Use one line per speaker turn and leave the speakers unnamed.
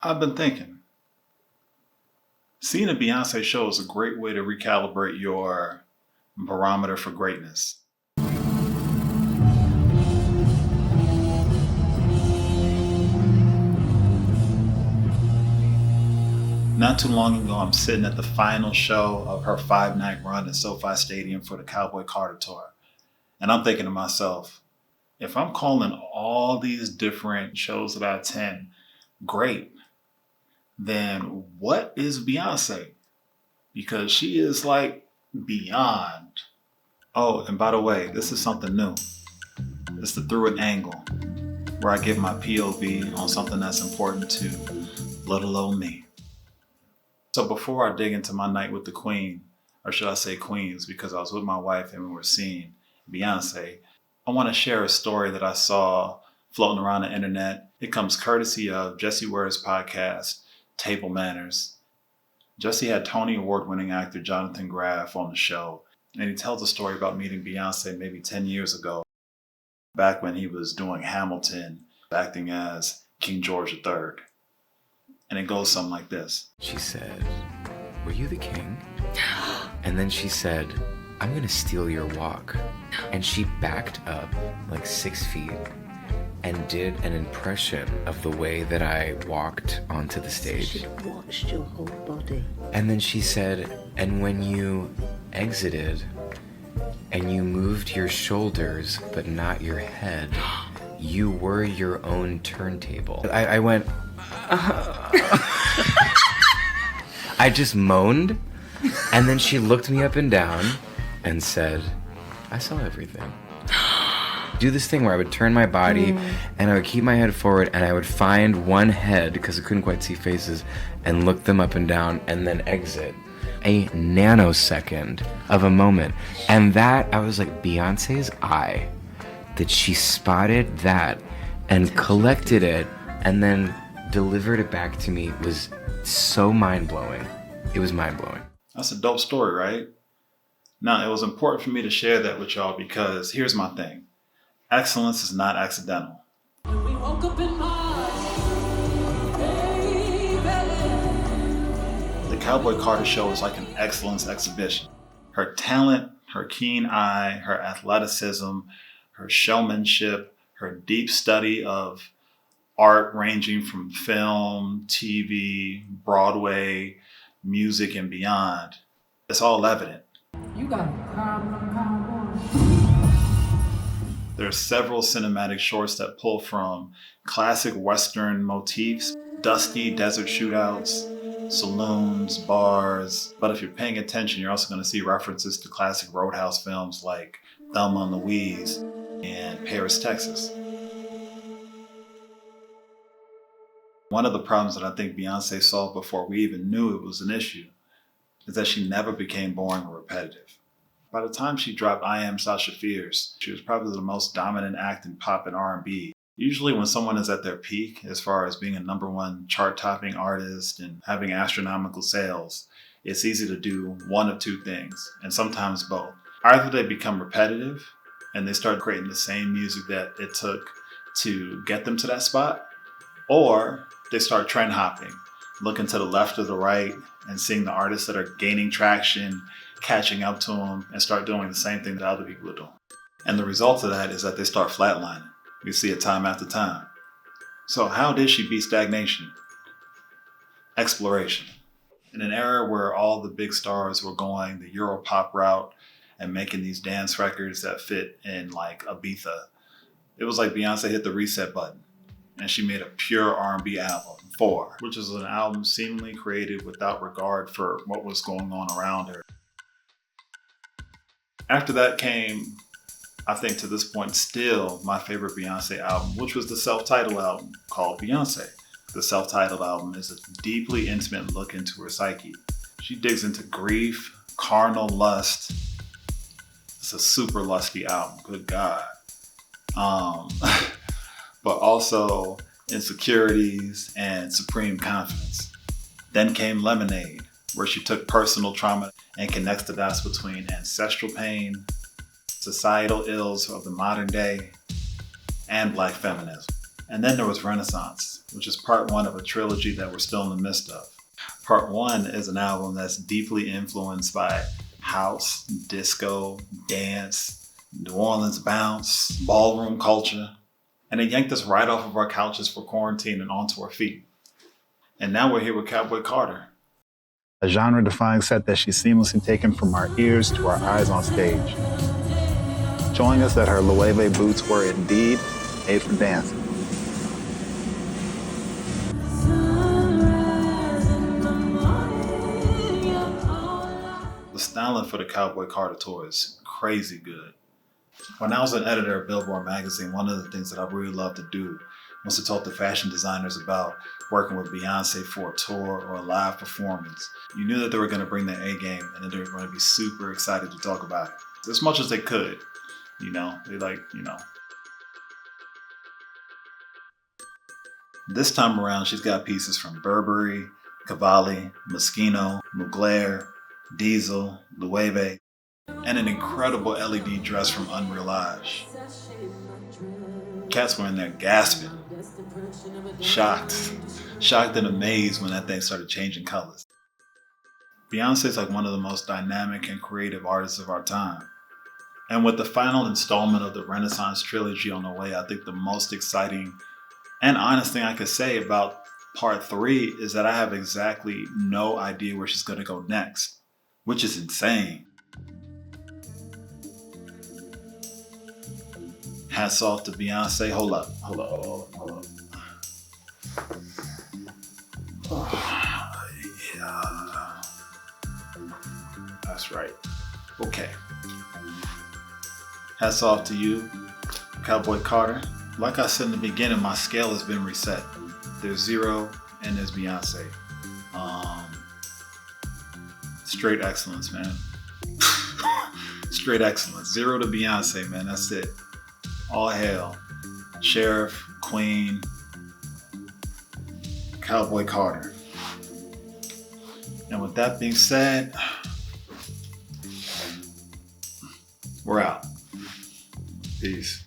I've been thinking, seeing a Beyonce show is a great way to recalibrate your barometer for greatness. Not too long ago, I'm sitting at the final show of her 5-night run at SoFi Stadium for the Cowboy Carter tour. And I'm thinking to myself, if I'm calling all these different shows that I attend great, then what is Beyonce? Because she is like beyond. Oh, and by the way, this is something new. It's the Through It angle, where I give my POV on something that's important to little old me. So before I dig into my night with the Queen, or should I say Queens, because I was with my wife and we were seeing Beyonce, I want to share a story that I saw floating around the internet. It comes courtesy of Jesse Ware's podcast, Table Manners. Jesse had Tony Award-winning actor Jonathan Graff on the show, and he tells a story about meeting Beyonce maybe 10 years ago, back when he was doing Hamilton, acting as King George III. And it goes something like this.
She said, "Were you the king?" And then she said, "I'm gonna steal your walk." And she backed up like 6 feet and did an impression of the way that I walked onto the stage.
She watched your whole body.
And then she said, "And when you exited and you moved your shoulders but not your head, you were your own turntable." I went, I just moaned, and then she looked me up and down and said, "I saw everything." Do this thing where I would turn my body and I would keep my head forward and I would find one head, because I couldn't quite see faces, and look them up and down and then exit. A nanosecond of a moment. And that, I was like, Beyonce's eye, that she spotted that and collected it and then delivered it back to me, was so mind-blowing. It was mind-blowing.
That's a dope story, right? Now, it was important for me to share that with y'all because here's my thing. Excellence is not accidental.
We woke up in
The Cowboy Carter show is like an excellence exhibition. Her talent, her keen eye, her athleticism, her showmanship, her deep study of art ranging from film, TV, Broadway, music, and beyond. It's all evident.
You got a problem, Cowboy.
There are several cinematic shorts that pull from classic Western motifs, dusty desert shootouts, saloons, bars. But if you're paying attention, you're also going to see references to classic Roadhouse films like Thelma and Louise and Paris, Texas. One of the problems that I think Beyonce solved before we even knew it was an issue is that she never became boring or repetitive. By the time she dropped I Am Sasha Fierce, she was probably the most dominant act in pop and R&B. Usually when someone is at their peak, as far as being a #1 chart-topping artist and having astronomical sales, it's easy to do one of two things, and sometimes both. Either they become repetitive and they start creating the same music that it took to get them to that spot, or they start trend hopping, looking to the left or the right and seeing the artists that are gaining traction, catching up to them, and start doing the same thing that other people are doing. And the result of that is that they start flatlining. We see it time after time. So how did she beat stagnation? Exploration. In an era where all the big stars were going the Europop route and making these dance records that fit in like Ibiza, it was like Beyonce hit the reset button and she made a pure R&B album, 4, which is an album seemingly created without regard for what was going on around her. After that came, I think to this point, still my favorite Beyonce album, which was the self-titled album called Beyonce. The self-titled album is a deeply intimate look into her psyche. She digs into grief, carnal lust. It's a super lusty album, good God. But also insecurities and supreme confidence. Then came Lemonade, where she took personal trauma and connects the dots between ancestral pain, societal ills of the modern day, and Black feminism. And then there was Renaissance, which is part one of a trilogy that we're still in the midst of. Part one is an album that's deeply influenced by house, disco, dance, New Orleans bounce, ballroom culture. And it yanked us right off of our couches for quarantine and onto our feet. And now we're here with Cowboy Carter.
A genre-defying set that she's seamlessly taken from our ears to our eyes on stage, showing us that her Loewe boots were indeed made for dancing.
The styling for the Cowboy Carter tour is crazy good. When I was an editor at Billboard magazine, one of the things that I really loved to do was to talk to fashion designers about working with Beyoncé for a tour or a live performance. You knew that they were going to bring their A game and that they were going to be super excited to talk about it. As much as they could, This time around, she's got pieces from Burberry, Cavalli, Moschino, Mugler, Diesel, Loewe, and an incredible LED dress from Unrealage. Cats were in there gasping, shocked and amazed when that thing started changing colors. Beyonce's like one of the most dynamic and creative artists of our time. And with the final installment of the Renaissance trilogy on the way, I think the most exciting and honest thing I could say about part 3 is that I have exactly no idea where she's gonna go next, which is insane. Hats off to Beyonce. Hold up. Yeah. That's right. Okay. Hats off to you, Cowboy Carter. Like I said in the beginning, my scale has been reset. There's 0 and there's Beyonce. Straight excellence, man. Straight excellence. 0 to Beyonce, man. That's it. All hail. Sheriff, Queen, Cowboy Carter. And with that being said, we're out. Peace.